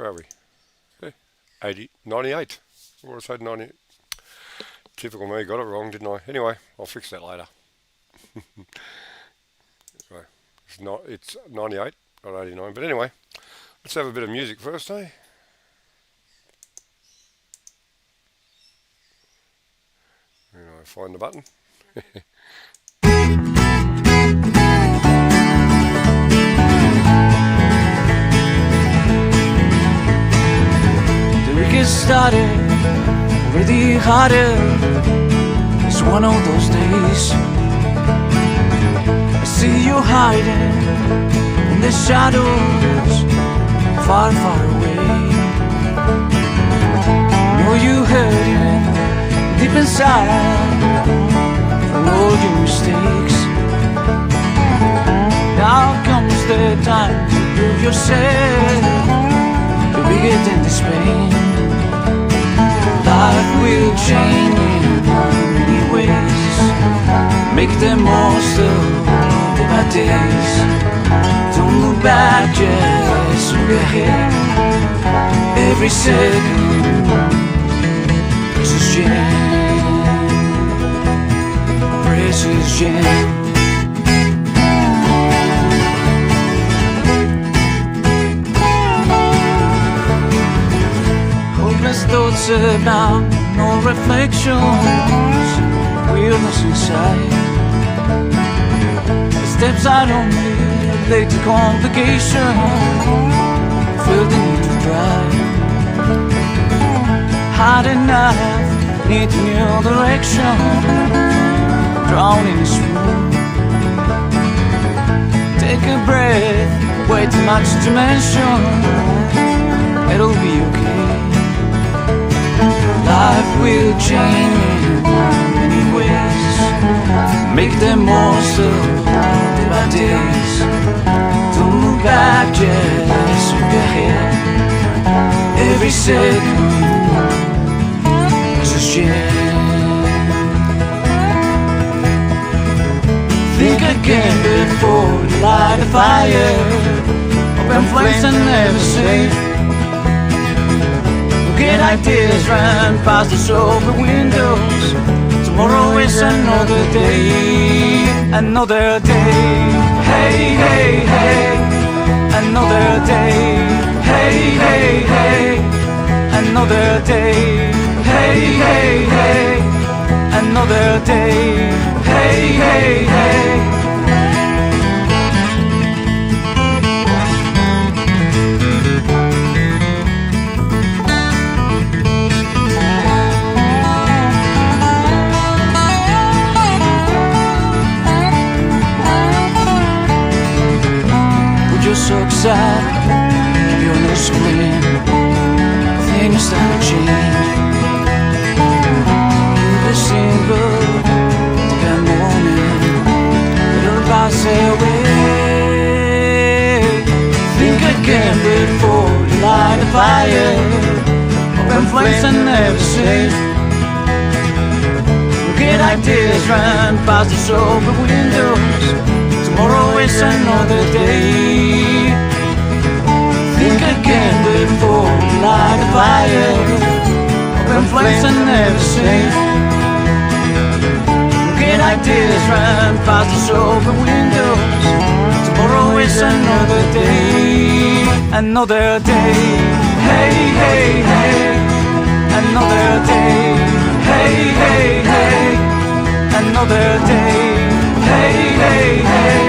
Where are we? 98. What did I say? 90. Typical me, got it wrong, didn't I? Anyway, I'll fix that later. Anyway, it's 98, not 89. But anyway, let's have a bit of music first, eh? Find the button. The week is started, already harder. It's one of those days. I see you hiding in the shadows, far, far away. Know you hurting deep inside from all your mistakes. Now comes the time to prove yourself. You're bigger than this pain. Life will change in many ways. Make the most of the bad days. Don't look back, just look ahead. Every second precious gem, precious gem. Hopeless thoughts about no reflections, weirdness inside. Steps out only led to complication. Feel the need to drive. Hard enough, need a new direction. Drown in this room. Take a breath, way too much to mention. It'll be okay. Life will change in many ways. Make the most of the bad days. Don't look back, just look ahead. Every second precious gem. Think again before you light a fire. Open flames are never safe. Get ideas run past the open windows. Tomorrow is another day, another day. Hey, hey, hey, another day. Hey, hey, hey, another day. Hey, hey, hey, another day. Hey, hey, hey. Socks out, you're no spleen. Things start to change. The single that morning, it'll pass away. Think again before you light a fire. Open flames are never safe. Get ideas run past the open windows. Tomorrow is another day. Think again before you light a fire. Open flames are never safe. Get ideas run past the open windows. Tomorrow is another day. Another day. Hey, hey, hey. Another day. Hey, hey, hey. Another day. Hey, hey, hey,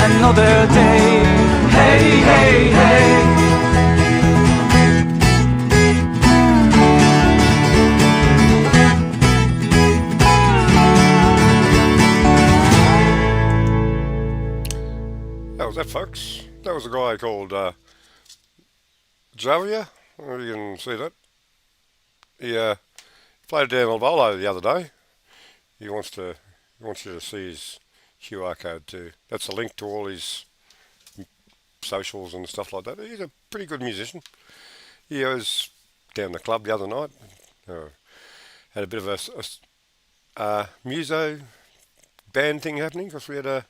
another day. Hey, hey, hey. That was it, folks. That was a guy called Javier. You can see that. He played down on Volo the other day. He wants you to see his QR code too. That's a link to all his socials and stuff like that. He's a pretty good musician. He was down the club the other night. Had a bit of a muso band thing happening because we had a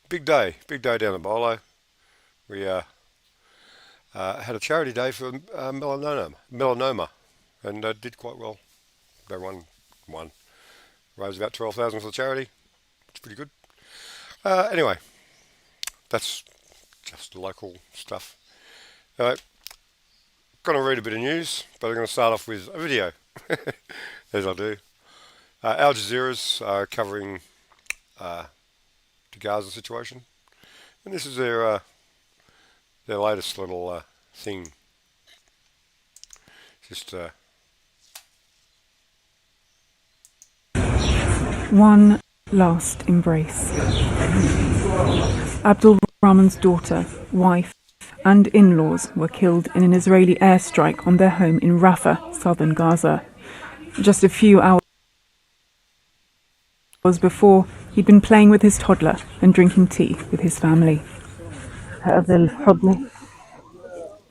big day down the Bolo. We had a charity day for melanoma, and did quite well. They won, raised about 12,000 for the charity. It's pretty good. Anyway, that's just local stuff. Going to read a bit of news, but I'm going to start off with a video, as I do. Al Jazeera's covering the Gaza situation, and this is their latest little thing. Just one last embrace. Abdul Rahman's daughter, wife, and in-laws were killed in an Israeli airstrike on their home in Rafah, southern Gaza. Just a few hours before, he'd been playing with his toddler and drinking tea with his family.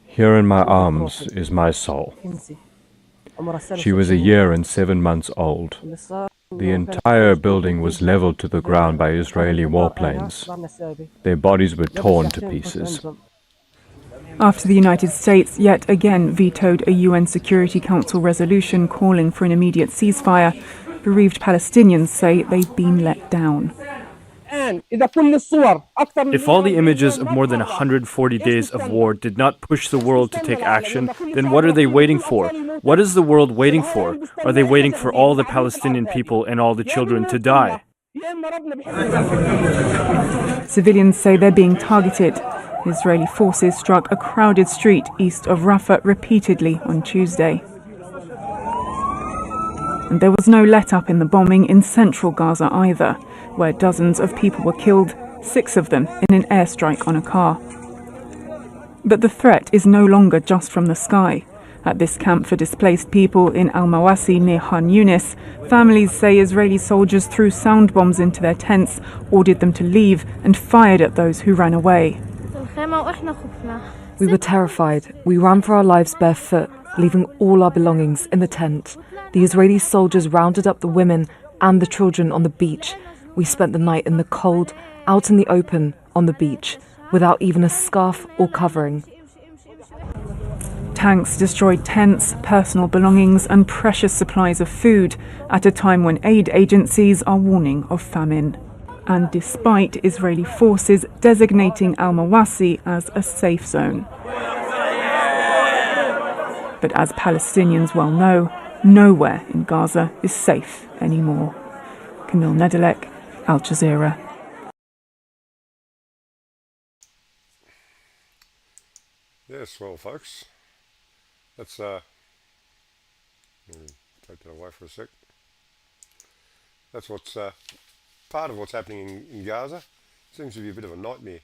Here in my arms is my soul. She was 1 year and 7 months old. The entire building was leveled to the ground by Israeli warplanes. Their bodies were torn to pieces. After the United States yet again vetoed a UN Security Council resolution calling for an immediate ceasefire, bereaved Palestinians say they've been let down. If all the images of more than 140 days of war did not push the world to take action, then what are they waiting for? What is the world waiting for? Are they waiting for all the Palestinian people and all the children to die? Civilians say they're being targeted. Israeli forces struck a crowded street east of Rafah repeatedly on Tuesday. And there was no let-up in the bombing in central Gaza either, where dozens of people were killed, 6 of them in an airstrike on a car. But the threat is no longer just from the sky. At this camp for displaced people in Al-Mawasi near Khan Yunis, families say Israeli soldiers threw sound bombs into their tents, ordered them to leave, and fired at those who ran away. We were terrified. We ran for our lives barefoot, leaving all our belongings in the tent. The Israeli soldiers rounded up the women and the children on the beach. We spent the night in the cold, out in the open, on the beach, without even a scarf or covering. Tanks destroyed tents, personal belongings, and precious supplies of food at a time when aid agencies are warning of famine. And despite Israeli forces designating Al-Mawasi as a safe zone. But as Palestinians well know, nowhere in Gaza is safe anymore. Camille Nedelec, Al Jazeera. yes, well, folks, let's take that away for a sec. That's what's part of what's happening in Gaza. Seems to be a bit of a nightmare,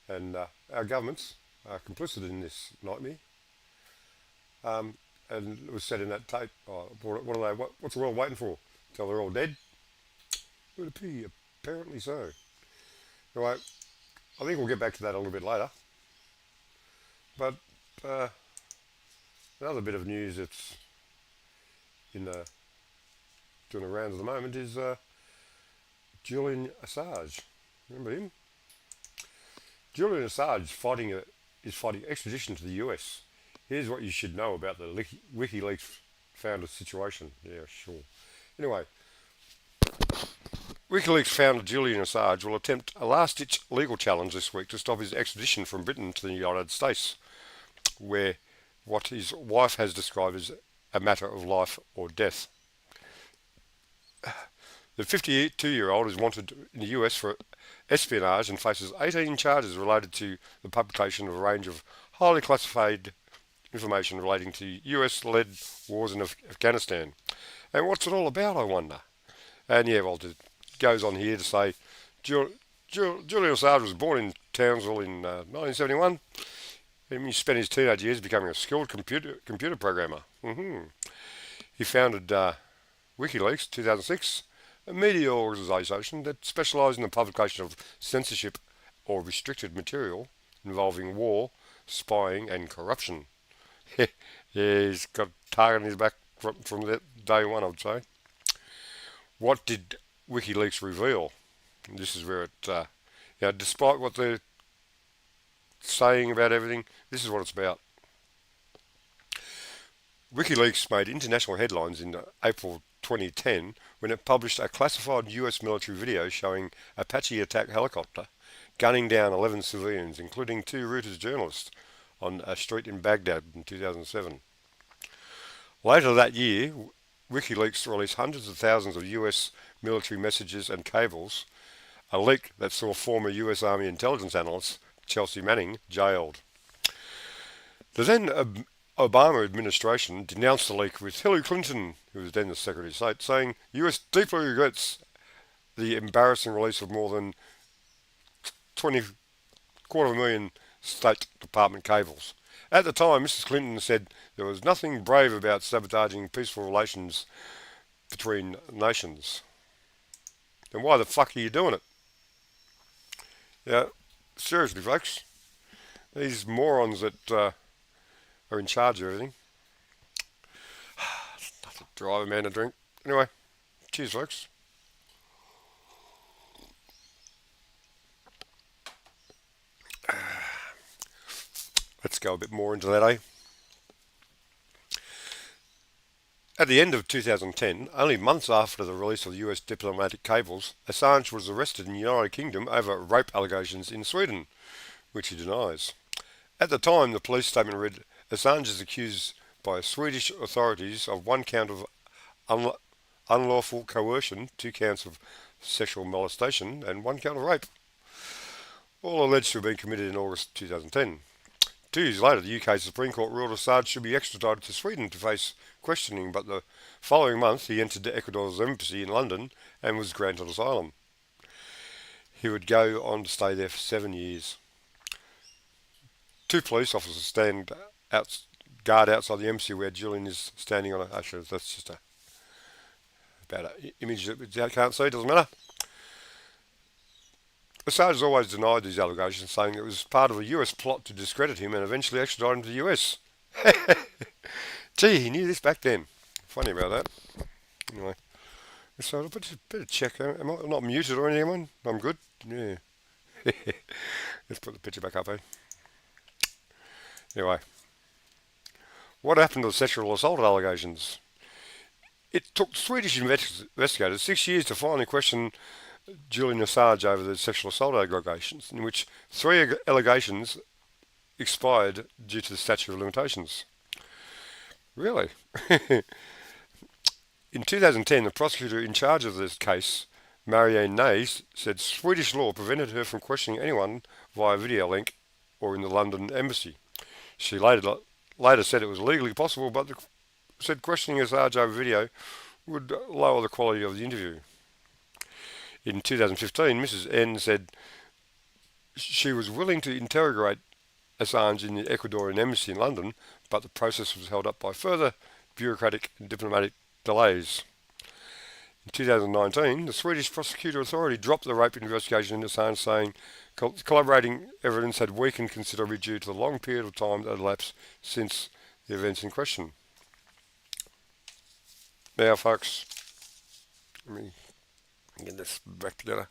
and our governments are complicit in this nightmare. And it was said in that tape, what's the world waiting for? Till they're all dead? Would it be? Apparently so. Anyway, I think we'll get back to that a little bit later. But another bit of news that's doing the rounds at the moment is Julian Assange. Remember him? Julian Assange is fighting extradition to the US. Here's what you should know about the WikiLeaks founder situation. Yeah, sure. Anyway, WikiLeaks founder Julian Assange will attempt a last-ditch legal challenge this week to stop his extradition from Britain to the United States, where what his wife has described as a matter of life or death. The 52-year-old is wanted in the US for espionage and faces 18 charges related to the publication of a range of highly classified information relating to US-led wars in Afghanistan. And what's it all about, I wonder? And yeah, well, it goes on here to say Julian Assange was born in Townsville in 1971. He spent his teenage years becoming a skilled computer programmer. He founded WikiLeaks 2006, a media organisation that specialised in the publication of censorship or restricted material involving war, spying and corruption. Yeah, he's got a target on his back from that day one, I'd say. What did WikiLeaks reveal? And this is where it, despite what the saying about everything. This is what it's about. WikiLeaks made international headlines in April 2010 when it published a classified US military video showing Apache attack helicopter gunning down 11 civilians, including 2 Reuters journalists, on a street in Baghdad in 2007. Later that year, WikiLeaks released hundreds of thousands of US military messages and cables, a leak that saw former US Army intelligence analyst Chelsea Manning jailed. The then Obama administration denounced the leak, with Hillary Clinton, who was then the Secretary of State, saying US deeply regrets the embarrassing release of more than 250,000 State Department cables. At the time, Mrs. Clinton said there was nothing brave about sabotaging peaceful relations between nations. Then why the fuck are you doing it? Yeah, seriously, folks. These morons that are in charge of everything. Nothing to drive a man to drink. Anyway, cheers, folks. Let's go a bit more into that, eh? At the end of 2010, only months after the release of the US diplomatic cables, Assange was arrested in the United Kingdom over rape allegations in Sweden, which he denies. At the time, the police statement read, Assange is accused by Swedish authorities of 1 count of unlawful coercion, 2 counts of sexual molestation, and 1 count of rape, all alleged to have been committed in August 2010. 2 years later, the UK Supreme Court ruled Assange should be extradited to Sweden to face questioning, but the following month he entered Ecuador's embassy in London and was granted asylum. He would go on to stay there for 7 years. 2 police officers guard outside the embassy where Julian is standing on a... Actually, that's just about an image that you can't see, doesn't matter. Assange has always denied these allegations, saying it was part of a US plot to discredit him and eventually extradite him to the US. Gee, he knew this back then. Funny about that. Anyway, so I'll better check. Am I not muted or anything? I'm good? Yeah. Let's put the picture back up, eh? Anyway, what happened to the sexual assault allegations? It took Swedish investigators 6 years to finally question Julian Assange over the sexual assault allegations, in which 3 allegations expired due to the statute of limitations. Really? In 2010, the prosecutor in charge of this case, Marianne Nays, said Swedish law prevented her from questioning anyone via video link or in the London embassy. She later said it was legally possible, but said questioning Assange over video would lower the quality of the interview. In 2015, Mrs. N said she was willing to interrogate Assange in the Ecuadorian embassy in London, but the process was held up by further bureaucratic and diplomatic delays. In 2019, the Swedish prosecutor authority dropped the rape investigation into Assange, saying collaborating evidence had weakened considerably due to the long period of time that had elapsed since the events in question. Now, folks, let me get this back together.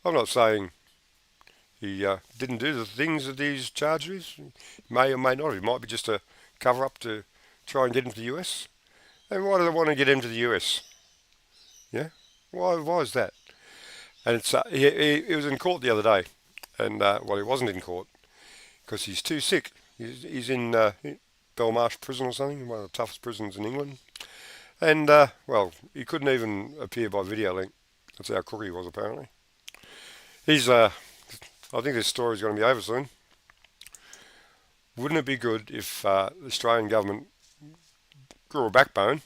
I'm not saying he didn't do the things that he's charged with. He may or may not. It might be just a cover-up to try and get him to the US. And why do they want to get him to the US? Yeah? Why is that? And it's he was in court the other day. And, well, he wasn't in court because he's too sick. He's in Belmarsh prison or something, one of the toughest prisons in England. And, well, he couldn't even appear by video link. That's how crook he was, apparently. He's, I think this story's going to be over soon. Wouldn't it be good if the Australian government grew a backbone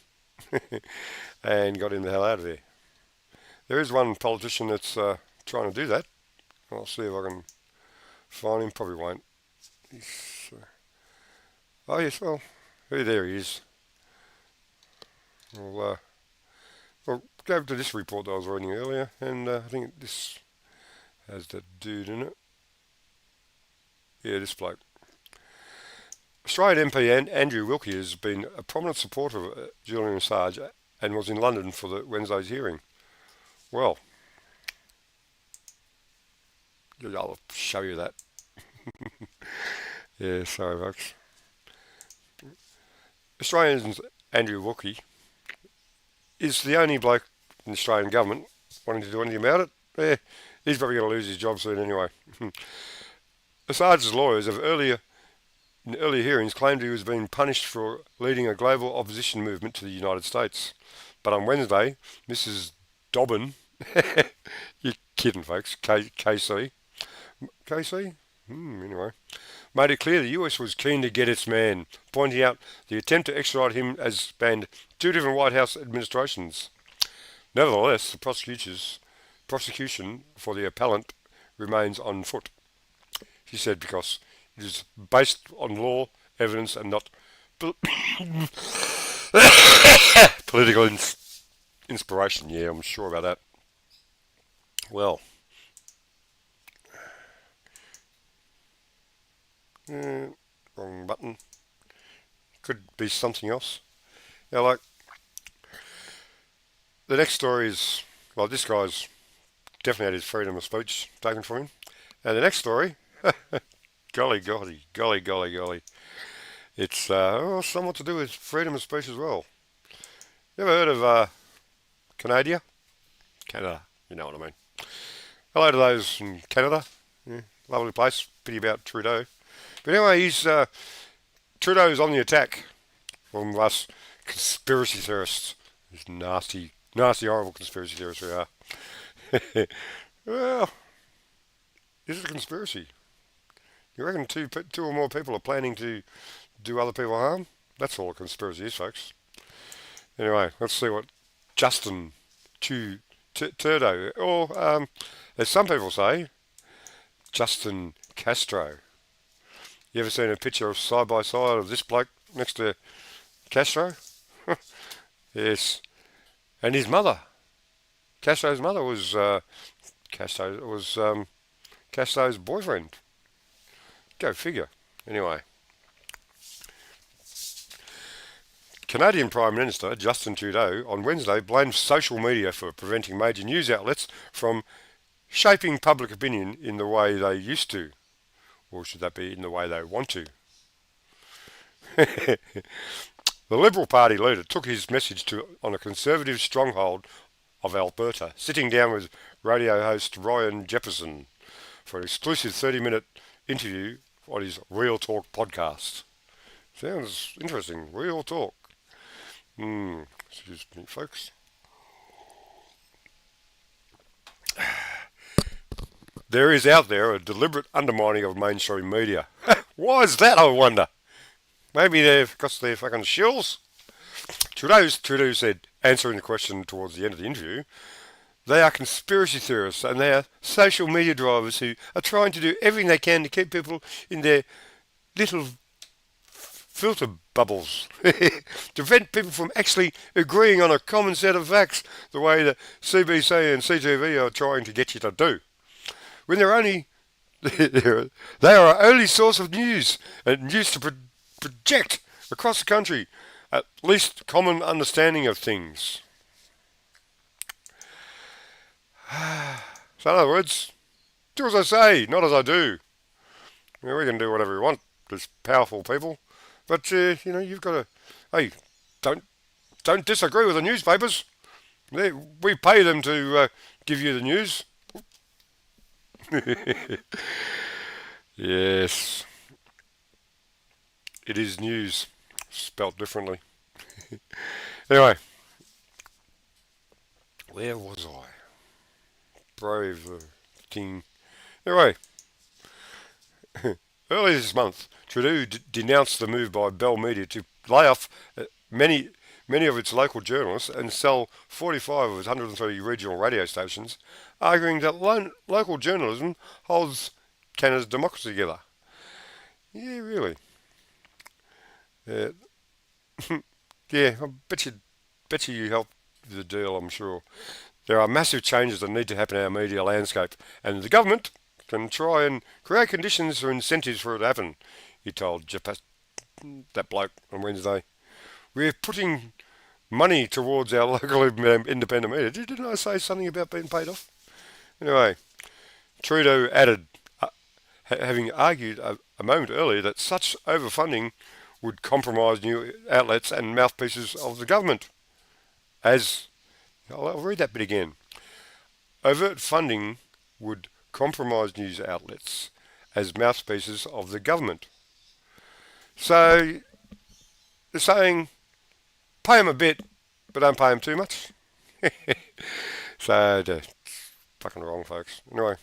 and got him the hell out of there? There is one politician that's trying to do that. I'll see if I can find him. Probably won't. Oh, yes, well, there he is. Well, go to this report that I was reading earlier, and I think this has that dude in it. Yeah, this bloke. Australian MP Andrew Wilkie has been a prominent supporter of Julian Assange and was in London for the Wednesday's hearing. Well, I'll show you that. Yeah, sorry folks. Australians Andrew Wilkie is the only bloke in the Australian government wanting to do anything about it. Yeah, he's probably going to lose his job soon anyway. Assange's lawyers have in earlier hearings claimed he was being punished for leading a global opposition movement to the United States. But on Wednesday, Mrs. Dobbin, you're kidding folks, KC, anyway, made it clear the US was keen to get its man, pointing out the attempt to extradite him has spanned two different White House administrations. Nevertheless, the prosecution for the appellant remains on foot, she said, because it is based on law, evidence, and not political inspiration. Yeah, I'm sure about that. Well, wrong button. Could be something else. Yeah, like the next story is, well, this guy's definitely had his freedom of speech taken from him. And the next story, golly. It's somewhat to do with freedom of speech as well. You ever heard of Canada, you know what I mean. Hello to those in Canada. Yeah, lovely place. Pity about Trudeau. But anyway, Trudeau's on the attack from us conspiracy theorists. These nasty, horrible conspiracy theorists we are. Well, is it a conspiracy? You reckon two or more people are planning to do other people harm? That's all a conspiracy is, folks. Anyway, let's see what Justin Trudeau, or as some people say, Justin Castro. You ever seen a picture of side by side of this bloke next to Castro? Yes, and his mother. Castro's mother was Castro's boyfriend. Go figure. Anyway, Canadian Prime Minister Justin Trudeau on Wednesday blamed social media for preventing major news outlets from shaping public opinion in the way they used to. Or should that be in the way they want to? The Liberal Party leader took his message on a conservative stronghold of Alberta, sitting down with radio host Ryan Jefferson for an exclusive 30-minute interview on his Real Talk podcast. Sounds interesting. Real Talk. Excuse me, folks. There is out there a deliberate undermining of mainstream media. Why is that, I wonder? Maybe because they're fucking shills? Trudeau said, answering the question towards the end of the interview, they are conspiracy theorists and they are social media drivers who are trying to do everything they can to keep people in their little filter bubbles, to prevent people from actually agreeing on a common set of facts the way the CBC and CTV are trying to get you to do. When they are our only source of news and used to project across the country at least common understanding of things. So in other words, do as I say, not as I do. I mean, we can do whatever we want as powerful people, but you've got to. Hey, don't disagree with the newspapers. We pay them to give you the news. Yes, it is news, spelt differently. Anyway, where was I? Brave king. Anyway, earlier this month, Trudeau denounced the move by Bell Media to lay off many of its local journalists and sell 45 of its 130 regional radio stations, arguing that local journalism holds Canada's democracy together. Yeah, really. Yeah, I bet you helped the deal, I'm sure. There are massive changes that need to happen in our media landscape, and the government can try and create conditions or incentives for it to happen, he told that bloke on Wednesday. We're putting money towards our local independent media. Didn't I say something about being paid off? Anyway, Trudeau added, having argued a moment earlier that such overfunding would compromise new outlets and mouthpieces of the government. I'll read that bit again. Overt funding would compromise news outlets as mouthpieces of the government. So they're saying, pay them a bit, but don't pay them too much. So they're fucking wrong, folks. Anyway,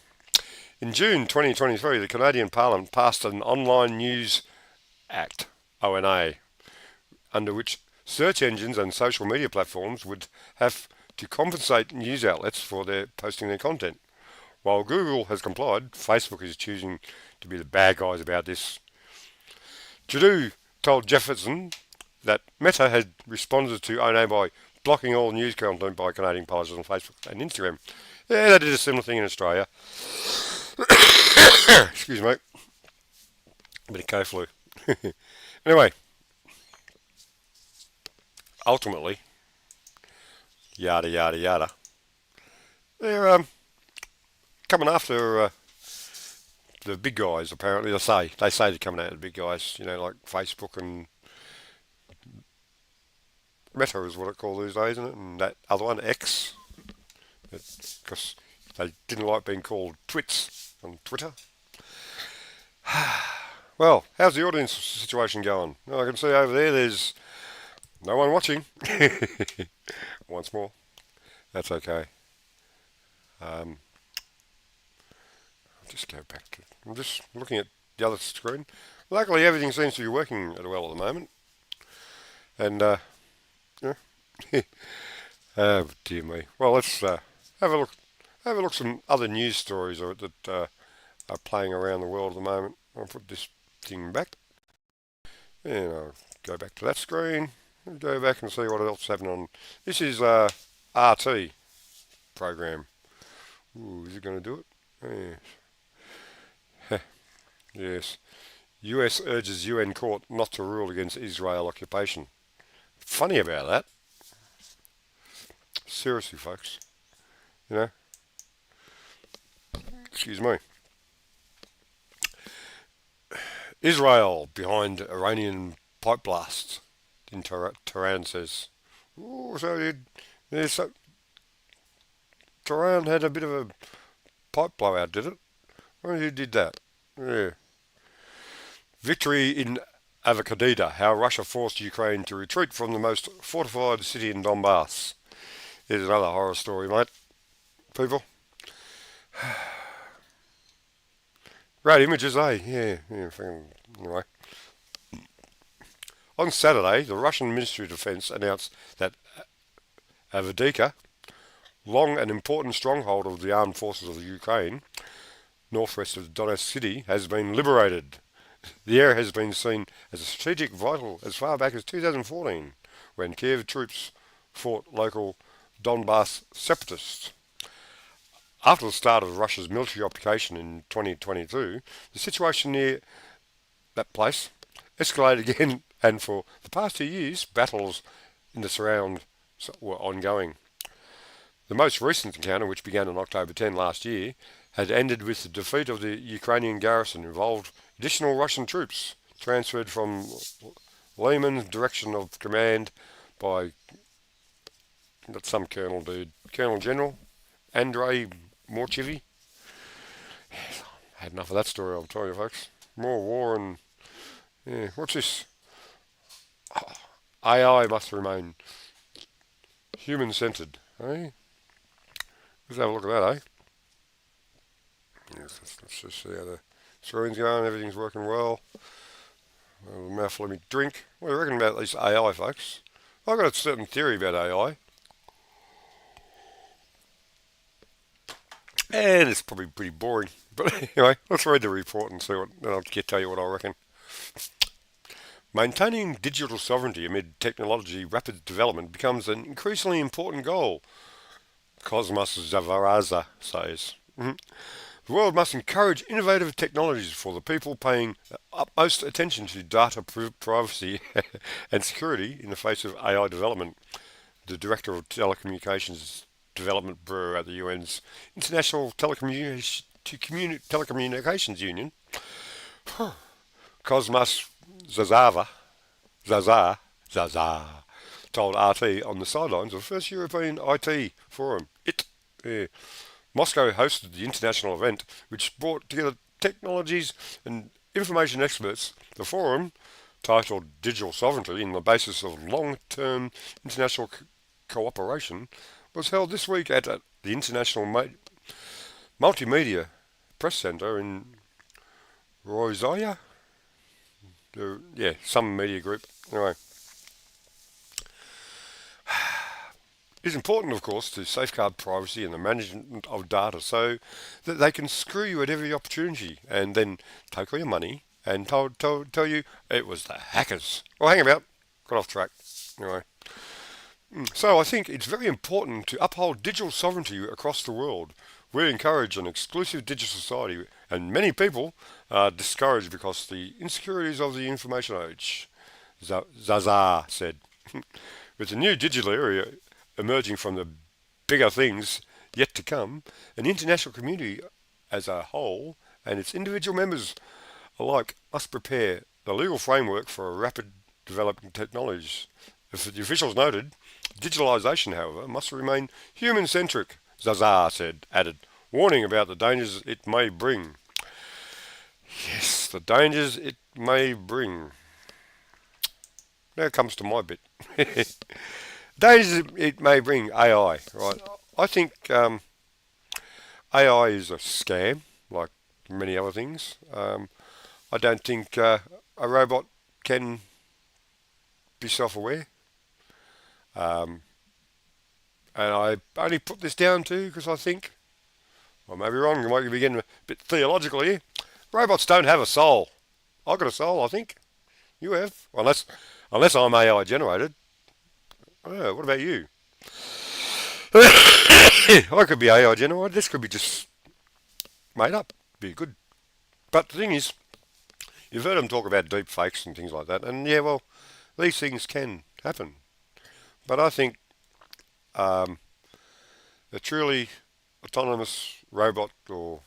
in June 2023, the Canadian Parliament passed an Online News Act, ONA, under which search engines and social media platforms would have to compensate news outlets for posting their content. While Google has complied, Facebook is choosing to be the bad guys about this. Trudeau told Jefferson that Meta had responded to ONA by blocking all news content by Canadian publishers on Facebook and Instagram. Yeah, they did a similar thing in Australia. Excuse me. A bit of co-flu. Anyway, ultimately, yada yada yada. They're coming after the big guys. Apparently, they say they're coming after the big guys. You know, like Facebook and Meta is what it's called these days, isn't it? And that other one, X, because they didn't like being called twits on Twitter. Well, how's the audience situation going? Well, I can see over there there's no one watching. Once more. That's okay. I'll just go back to... I'm just looking at the other screen. Luckily, everything seems to be working well at the moment. And, yeah. Oh, dear me. Well, let's have a look. Have a look at some other news stories that are playing around the world at the moment. I'll put this thing back. And I'll go back to that screen. And go back and see what else is happening on... This is RT program. Ooh, is it going to do it? Yes. Yes. US urges UN court not to rule against Israel occupation. Funny about that. Seriously, folks. You know? Excuse me. Israel behind Iranian pipe blasts, in Tehran says. Oh, so Tehran had a bit of a pipe blowout, did it? Well, who did that? Yeah. Victory in Avdiivka, how Russia forced Ukraine to retreat from the most fortified city in Donbass. Here's another horror story, mate. People. Great images, eh? Yeah, anyway. On Saturday, the Russian Ministry of Defense announced that Avdiivka, long an important stronghold of the armed forces of the Ukraine, northwest of Donetsk city, has been liberated. The area has been seen as a strategic vital as far back as 2014, when Kiev troops fought local Donbass separatists. After the start of Russia's military occupation in 2022, the situation near that place escalated again, and for the past 2 years, battles in the surround were ongoing. The most recent encounter, which began on October 10 last year, had ended with the defeat of the Ukrainian garrison, involved additional Russian troops transferred from Lyman's direction of command by some colonel dude, Colonel General Andrei Morchivy. Yes, I had enough of that story, I'll tell you, folks. More war and... Yeah, what's this? Oh, AI must remain human-centered, eh? Let's have a look at that, eh? Yes, let's just see how the screen's going. Everything's working well. A mouthful of me drink. What do you reckon about this AI, folks? I've got a certain theory about AI. And it's probably pretty boring. But anyway, let's read the report and see what, then I'll tell you what I reckon. Maintaining digital sovereignty amid technology rapid development becomes an increasingly important goal, Cosmas Zavaraza says. The world must encourage innovative technologies for the people, paying utmost attention to data privacy and security in the face of AI development. The Director of Telecommunications Development Bureau at the UN's International Telecommunications Union, Cosmas Zaza told RT on the sidelines of the first European IT forum. Yeah. Moscow hosted the international event, which brought together technologies and information experts. The forum, titled Digital Sovereignty in the Basis of Long-Term International Cooperation, was held this week at the International Multimedia Press Centre in Roizaya. Some media group. Anyway. It is important, of course, to safeguard privacy and the management of data so that they can screw you at every opportunity and then take all your money and tell you it was the hackers. Well, hang about. Got off track. Anyway. So I think it's very important to uphold digital sovereignty across the world. We encourage an exclusive digital society, and many people are discouraged because of the insecurities of the information age, Zaza said. With the new digital area emerging from the bigger things yet to come, an international community as a whole and its individual members alike must prepare the legal framework for a rapid developing technologies. As the officials noted, digitalisation, however, must remain human-centric, Zaza added, warning about the dangers it may bring. Yes, the dangers it may bring. Now comes to my bit. Dangers it may bring AI, right? I think AI is a scam, like many other things. I don't think a robot can be self-aware. And I only put this down to because I think, I may be wrong, you might be getting a bit theological here. Robots don't have a soul. I've got a soul, I think. You have. Unless I'm AI generated. Oh, what about you? I could be AI generated. This could be just made up. Be good. But the thing is, you've heard them talk about deep fakes and things like that. And yeah, well, these things can happen. But I think a truly autonomous robot or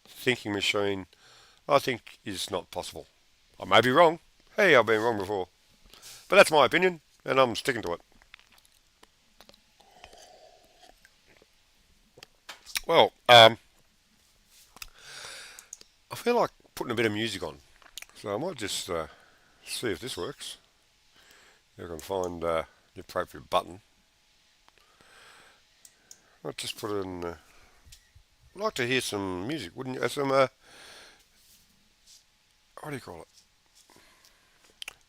thinking machine, I think is not possible. I may be wrong. Hey, I've been wrong before. But that's my opinion, and I'm sticking to it. Well, I feel like putting a bit of music on. So I might just see if this works. If I can find the appropriate button. I'll just put it in... I'd like to hear some music, wouldn't you? Some, what do you call it?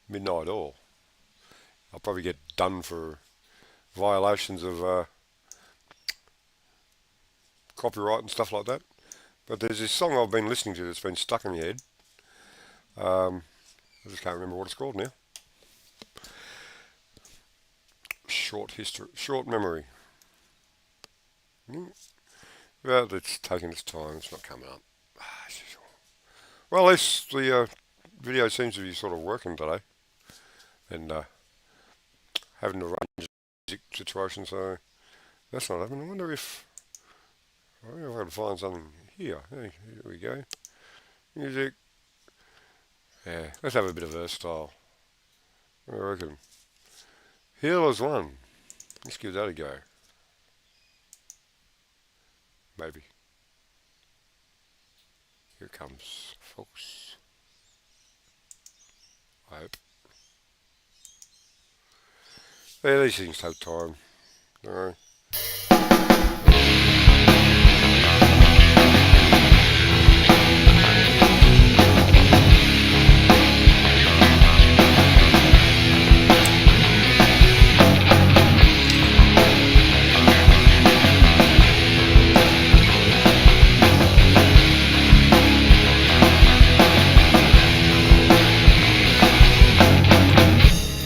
Midnight Oil. I'll probably get done for violations of copyright and stuff like that. But there's this song I've been listening to that's been stuck in my head. I just can't remember what it's called now. Short memory. Well, it's taking its time. It's not coming up. Well, the video seems to be sort of working today, and having to arrange music situation, so that's not happening. I wonder if I can find something here. Hey, here we go. Music. Yeah, let's have a bit of versatile. I reckon. Healer's one. Let's give that a go. Maybe. Here it comes, folks. I hope. Yeah, these things take time. Alright.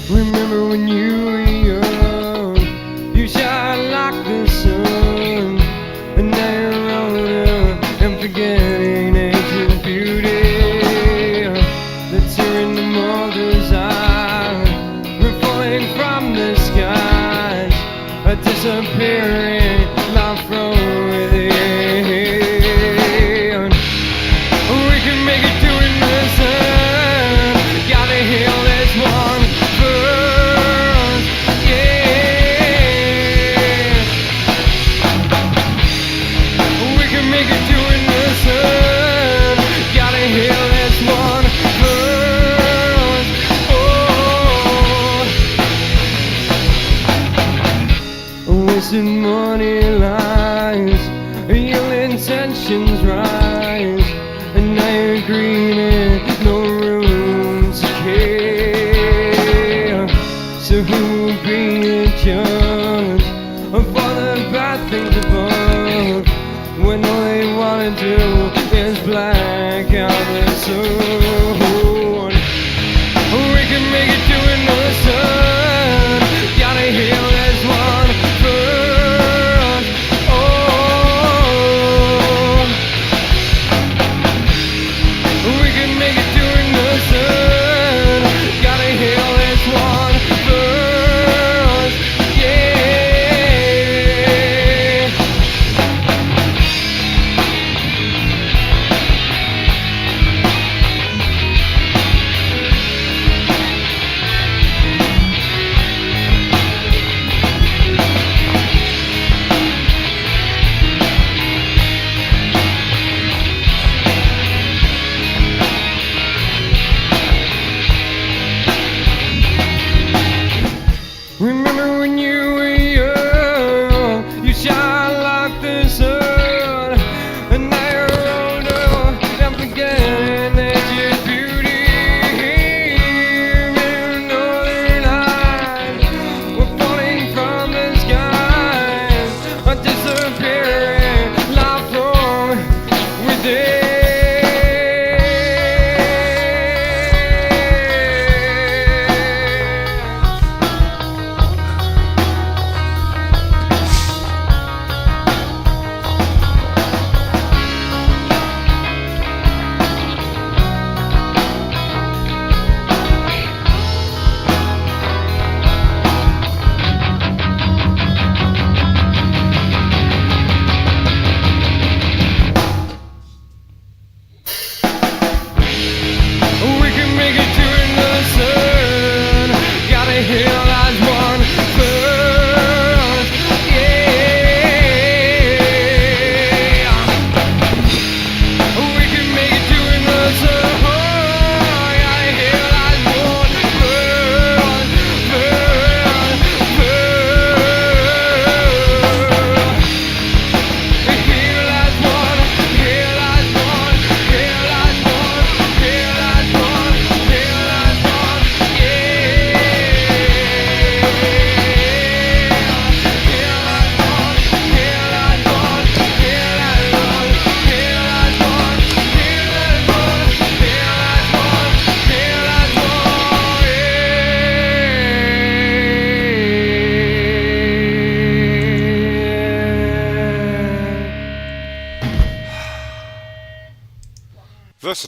Remember when you were young, you shine like the sun, and now you're older and forgetting ancient beauty. The tear in the mother's eye, we're falling from the skies, a disappearing life from within. We can make it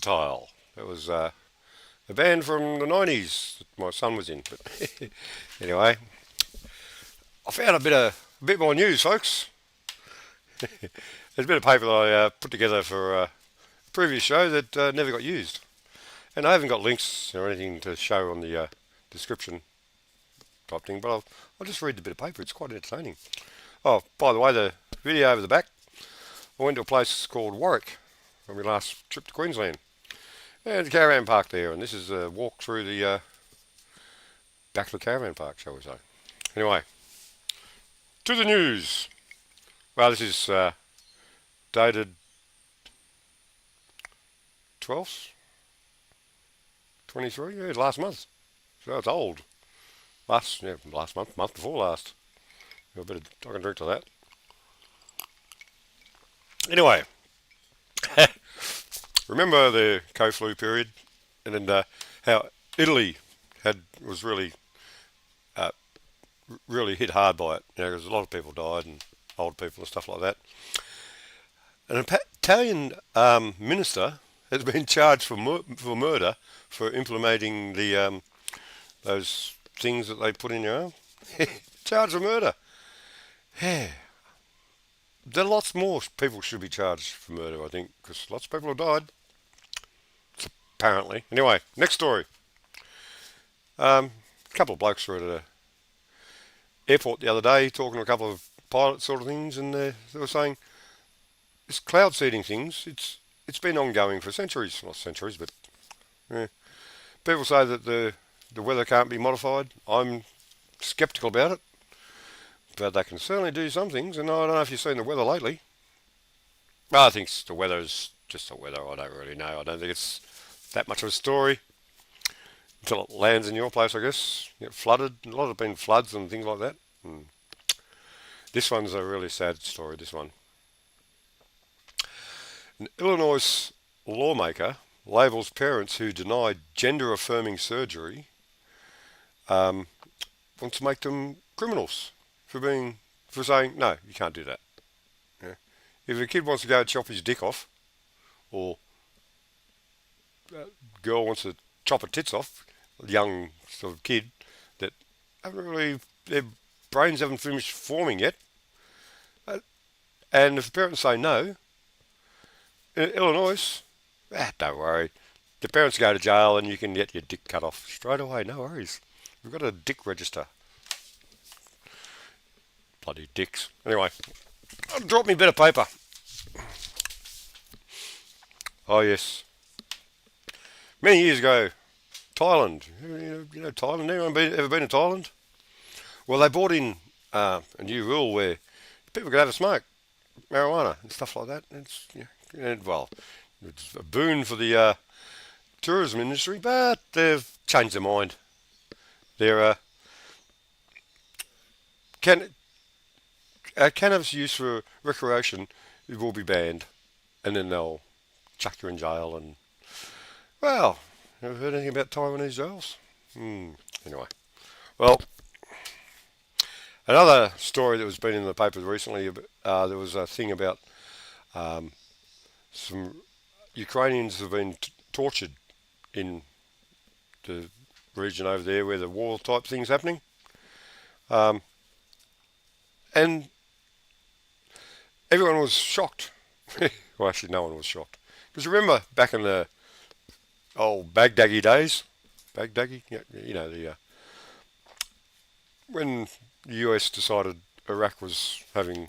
Versatile. That was a band from the 90s that my son was in. But anyway, I found a bit more news, folks. There's a bit of paper that I put together for a previous show that never got used. And I haven't got links or anything to show on the description type thing, but I'll just read the bit of paper. It's quite entertaining. Oh, by the way, the video over the back, I went to a place called Warwick on my last trip to Queensland. There's a caravan park there, and this is a walk through the back of the caravan park, shall we say. Anyway, to the news. Well, this is dated 12th, 23, yeah, last month. So it's old. Last month before last. I can drink to that. Anyway, remember the co-flu period, and then how Italy was really hit hard by it. You know, because a lot of people died, and old people and stuff like that. An Italian minister has been charged for murder for implementing the those things that they put in your arm. Charged for murder. Yeah. There are lots more people should be charged for murder, I think, because lots of people have died. Apparently. Anyway, next story. A couple of blokes were at an airport the other day talking to a couple of pilots sort of things, and they were saying this cloud seeding things, it's been ongoing for centuries. Not centuries, but people say that the weather can't be modified. I'm sceptical about it. But they can certainly do some things, and I don't know if you've seen the weather lately. Well, I think the weather is just the weather. I don't really know. I don't think it's that much of a story until it lands in your place, I guess. You get flooded. A lot have been floods and things like that. This one's a really sad story, this one. An Illinois lawmaker labels parents who deny gender-affirming surgery, wants to make them criminals. For saying, no, you can't do that. Yeah. If a kid wants to go chop his dick off, or a girl wants to chop her tits off, a young sort of kid that their brains haven't finished forming yet, and if the parents say no, in Illinois, don't worry, the parents go to jail and you can get your dick cut off straight away, no worries. We've got a dick register. Bloody dicks. Anyway, I'll drop me a bit of paper. Oh yes. Many years ago, Thailand. You know Thailand? Anyone ever been to Thailand? Well, they brought in a new rule where people could have a smoke, marijuana and stuff like that. It's a boon for the tourism industry, but they've changed their mind. Cannabis use for recreation will be banned, and then they'll chuck you in jail. And well, ever heard anything about Taiwanese jails? Anyway, well, another story that was been in the papers recently. There was a thing about some Ukrainians have been tortured in the region over there where the war type thing's happening, and everyone was shocked. Well, actually, no one was shocked. Because remember, back in the old Baghdadi days, when the US decided Iraq was having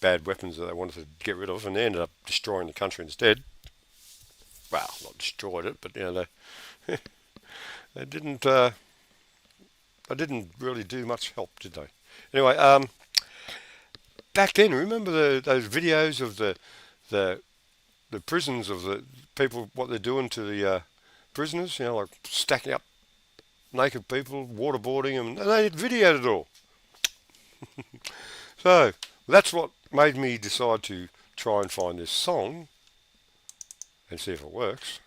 bad weapons that they wanted to get rid of, and they ended up destroying the country instead. Well, not destroyed it, but they didn't really do much help, did they? Anyway, back then, remember those videos of the prisons, of the people, what they're doing to the prisoners, like stacking up naked people, waterboarding them, and they videoed it all. So, that's what made me decide to try and find this song and see if it works.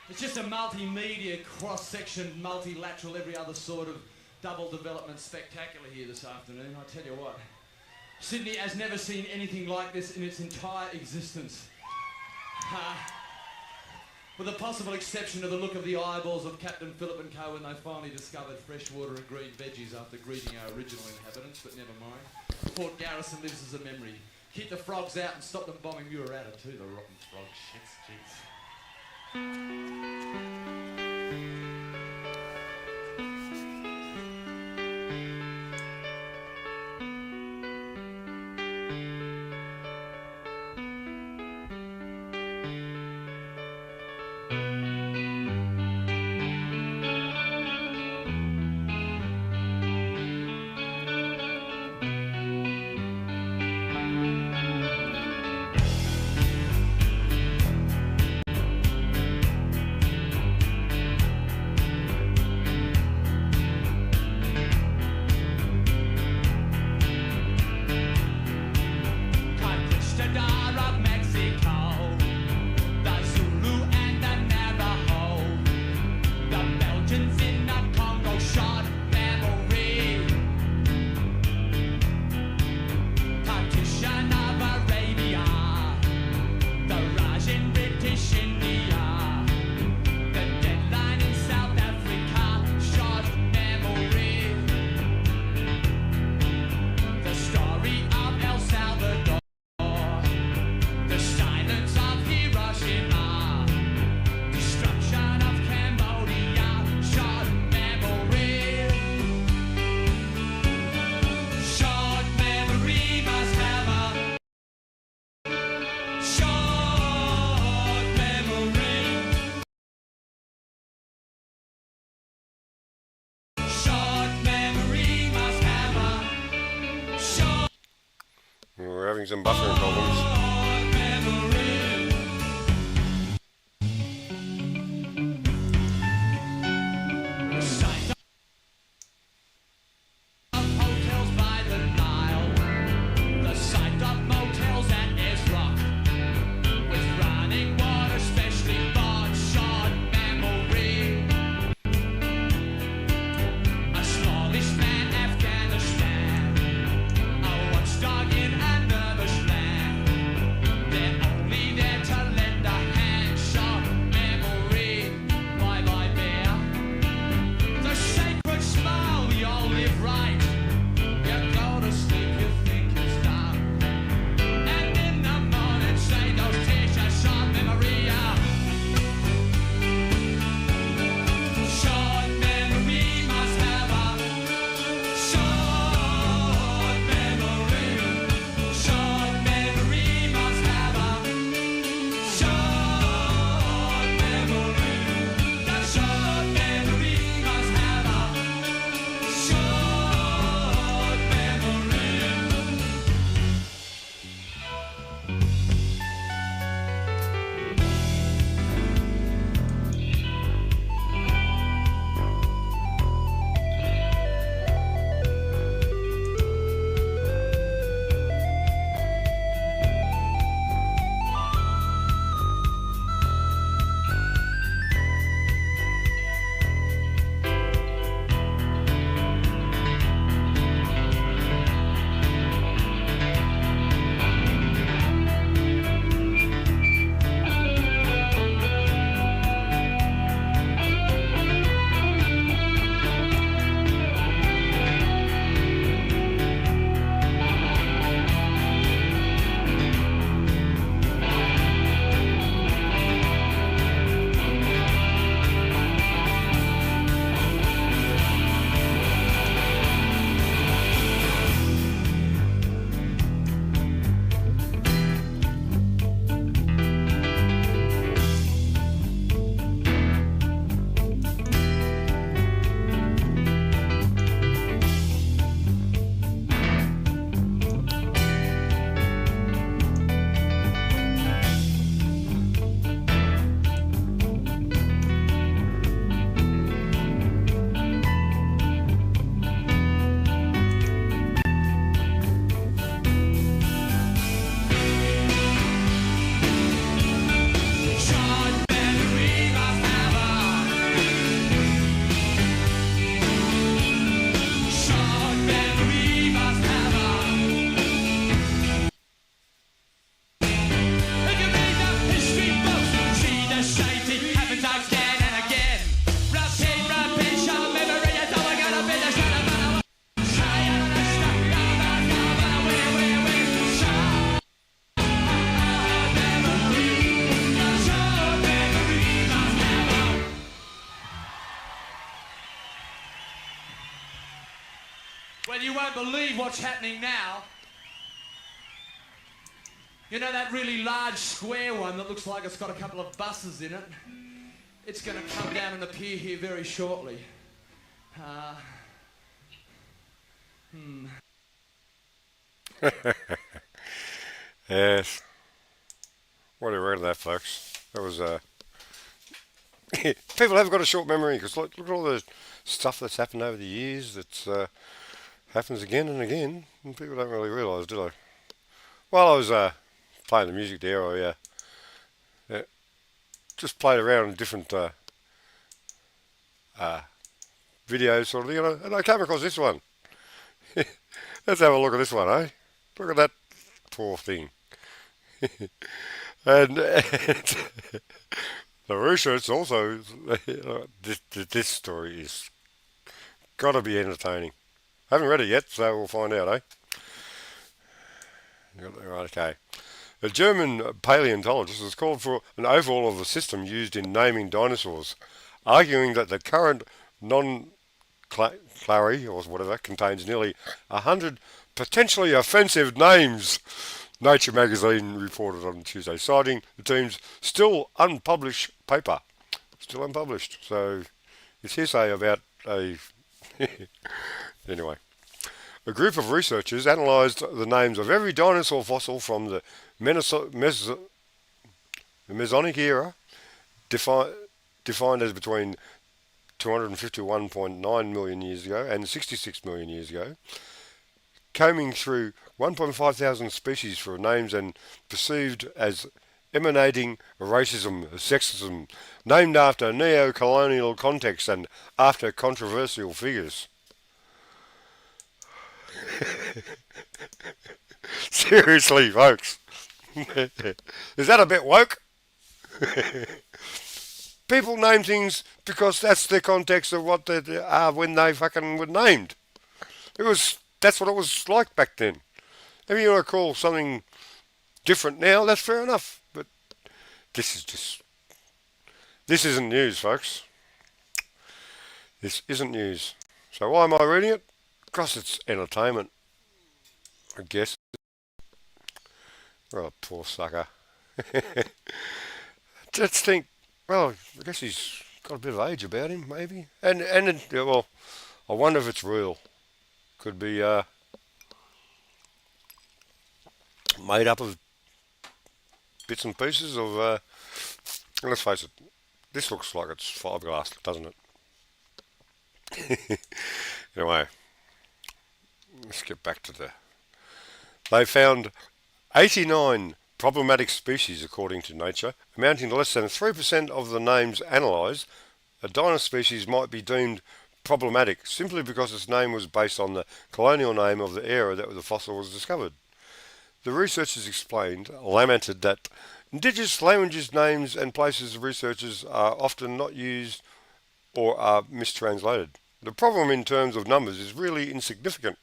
It's just a multimedia, cross-section, multilateral, every other sort of double development spectacular here this afternoon. I tell you what, Sydney has never seen anything like this in its entire existence. With the possible exception of the look of the eyeballs of Captain Phillip and Co. when they finally discovered fresh water and green veggies after greeting our original inhabitants, but never mind. Port Garrison lives as a memory. Keep the frogs out and stop them bombing Murata too, the rotten frog shits, jeez. We're having some buffering problems. won't believe what's happening now. You know that really large square one that looks like it's got a couple of buses in it? It's going to come down and appear here very shortly. Yes. What do you reckon of that, folks? That was, people have got a short memory, because look at all the stuff that's happened over the years that happens again and again, and people don't really realise, do they? While I was playing the music there, I just played around in different videos, sort of thing, and I came across this one. Let's have a look at this one, eh? Look at that poor thing. and the research also, this story is got to be entertaining. I haven't read it yet, so we'll find out, eh? Right, okay. A German paleontologist has called for an overhaul of the system used in naming dinosaurs, arguing that the current non-clary, or whatever, contains nearly 100 potentially offensive names, Nature magazine reported on Tuesday, citing the team's still unpublished paper. Still unpublished, so it's hearsay about a... Anyway. A group of researchers analysed the names of every dinosaur fossil from the Mesozoic era, defined as between 251.9 million years ago and 66 million years ago, combing through 1.5 thousand species for names and perceived as emanating racism, sexism, named after neo-colonial contexts and after controversial figures. Seriously, folks. Is that a bit woke? People name things because that's the context of what they are when they fucking were named. That's what it was like back then. If you want to call something different now, that's fair enough. But this isn't news, folks. This isn't news. So why am I reading it? Because it's entertainment, I guess. Oh, poor sucker. Just think, well, I guess he's got a bit of age about him, maybe. And well, I wonder if it's real. Could be made up of bits and pieces of, let's face it, this looks like it's fiberglass, doesn't it? Anyway. Let's get back to they found 89 problematic species according to Nature, amounting to less than 3% of the names analysed. A dinosaur species might be deemed problematic simply because its name was based on the colonial name of the era that the fossil was discovered. The researchers lamented that indigenous languages, names and places of researchers are often not used or are mistranslated. The problem in terms of numbers is really insignificant.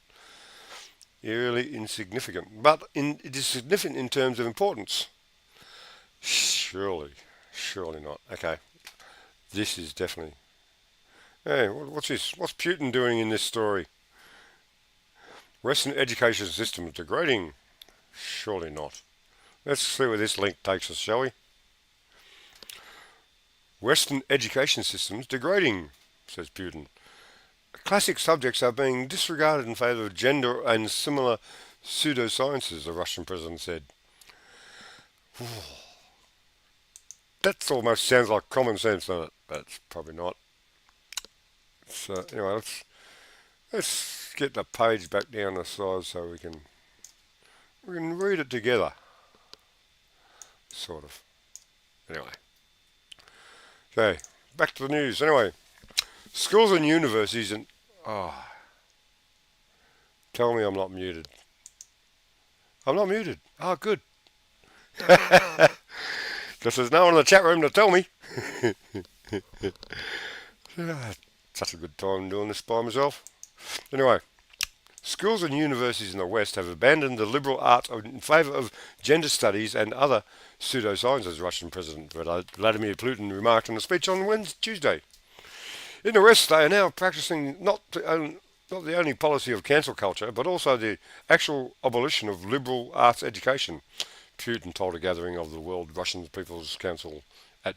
But it is significant in terms of importance. Surely not. Okay, this is definitely... Hey, what's this? What's Putin doing in this story? Western education system degrading? Surely not. Let's see where this link takes us, shall we? Western education systems degrading, says Putin. Classic subjects are being disregarded in favour of gender and similar pseudosciences, the Russian president said. That almost sounds like common sense, doesn't it? But it's probably not. So anyway, let's get the page back down the side so we can read it together. Sort of. Anyway. Okay, back to the news. Anyway, schools and universities and... tell me I'm not muted. I'm not muted. Oh, good. Because there's no one in the chat room to tell me. Such a good time doing this by myself. Anyway, schools and universities in the West have abandoned the liberal arts in favour of gender studies and other pseudosciences, Russian President Vladimir Putin remarked in a speech on Tuesday. In the West, they are now practicing not not the only policy of cancel culture, but also the actual abolition of liberal arts education, Putin told a gathering of the World Russian People's Council at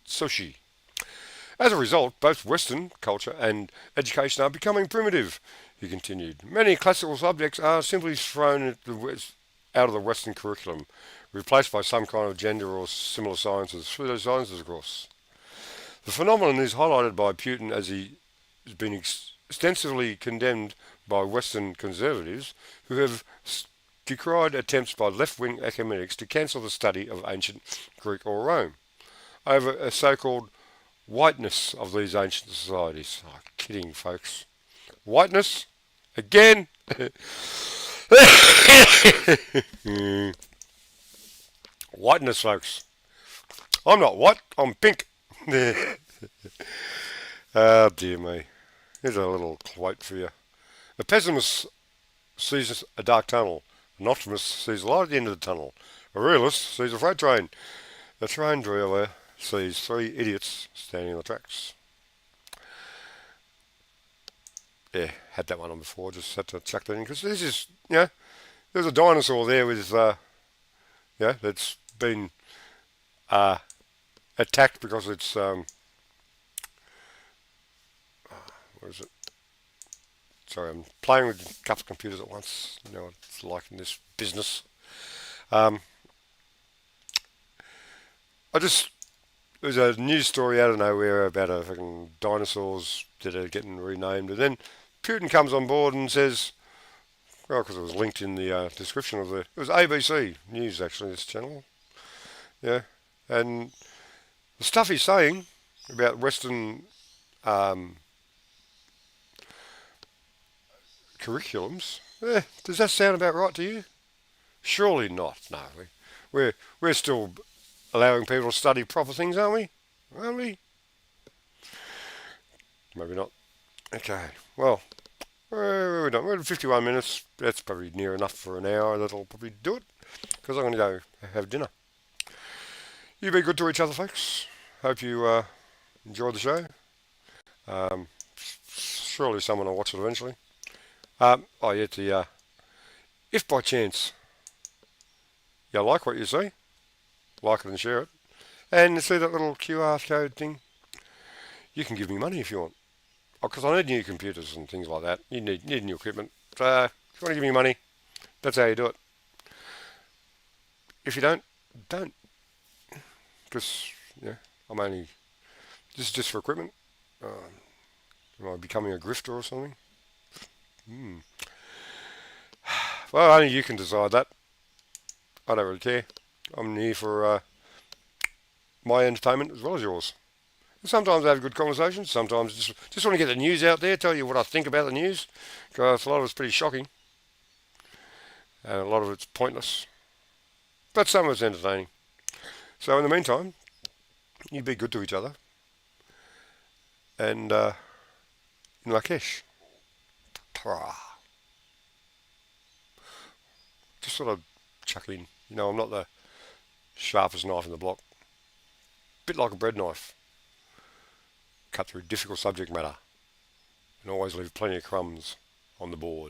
Sochi. As a result, both Western culture and education are becoming primitive, he continued. Many classical subjects are simply thrown out of the Western curriculum, replaced by some kind of gender or similar sciences, pseudosciences, of course. The phenomenon is highlighted by Putin as he has been extensively condemned by Western conservatives who have decried attempts by left-wing academics to cancel the study of ancient Greek or Rome over a so-called whiteness of these ancient societies. Oh, kidding, folks. Whiteness? Again? Whiteness, folks. I'm not white, I'm pink. Oh, dear me. Here's a little quote for you. The pessimist sees a dark tunnel. An optimist sees a light at the end of the tunnel. A realist sees a freight train. A train driver sees 3 idiots standing on the tracks. Yeah, had that one on before, just had to chuck that in, because this is, there's a dinosaur there with, that's been attacked because it's, what is it? Sorry, I'm playing with a couple of computers at once. You know what it's like in this business. There's a news story out of nowhere about a fucking dinosaurs that are getting renamed, and then Putin comes on board and says, well, because it was linked in the description of it was ABC News, actually, this channel. Yeah, and the stuff he's saying about Western curriculums, does that sound about right to you? Surely not, no. We're still allowing people to study proper things, aren't we? Aren't we? Maybe not. Okay, well, we're done. We're at 51 minutes. That's probably near enough for an hour. That'll probably do it, because I'm going to go have dinner. You be good to each other, folks. Hope you enjoyed the show. Surely someone will watch it eventually. If by chance you like what you see, like it and share it, and see that little QR code thing, you can give me money if you want. Because I need new computers and things like that. You need new equipment. So if you want to give me money, that's how you do it. If you don't. Because, this is just for equipment. Am I becoming a grifter or something? Well, only you can decide that. I don't really care. I'm here for my entertainment as well as yours. And sometimes I have good conversations. Sometimes just want to get the news out there, tell you what I think about the news, because a lot of it's pretty shocking, and a lot of it's pointless. But some of it's entertaining. So in the meantime, you be good to each other. And in Archaix. Just sort of chuck it in. I'm not the sharpest knife in the block. Bit like a bread knife. Cut through difficult subject matter. And always leave plenty of crumbs on the board.